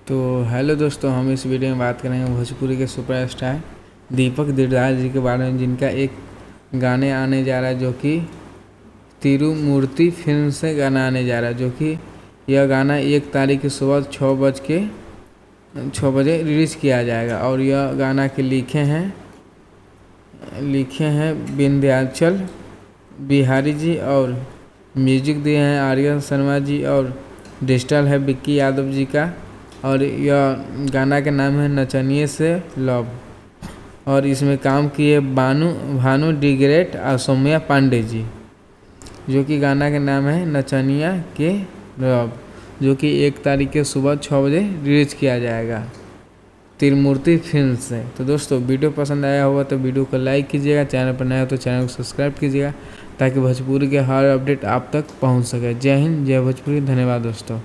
तो हेलो दोस्तों, हम इस वीडियो में बात करेंगे भोजपुरी के सुपरस्टार दीपक दिलराज जी के बारे में, जिनका एक गाने आने जा रहा है जो कि तिरुमूर्ति फिल्म से गाना आने जा रहा है। जो कि यह गाना 1 तारीख की सुबह 6 बजे रिलीज़ किया जाएगा। और यह गाना के लिखे हैं विंध्याचल बिहारी जी, और म्यूजिक दिए हैं आर्यन शर्मा जी, और डिजिटल है विक्की यादव जी का। और यह गाना का नाम है नचनिए से लव। और इसमें काम किए भानु डी ग्रेट और सौम्या पांडे जी। जो कि गाना का नाम है नचनिया के लव, जो कि 1 तारीख के सुबह 6 बजे रिलीज किया जाएगा तिरुमूर्ति फिल्म से। तो दोस्तों, वीडियो पसंद आया होगा तो वीडियो को लाइक कीजिएगा, चैनल पर नया हो तो चैनल को सब्सक्राइब कीजिएगा, ताकि भोजपुरी के हर अपडेट आप तक पहुंच सके। जय हिंद, जय भोजपुरी। धन्यवाद दोस्तों।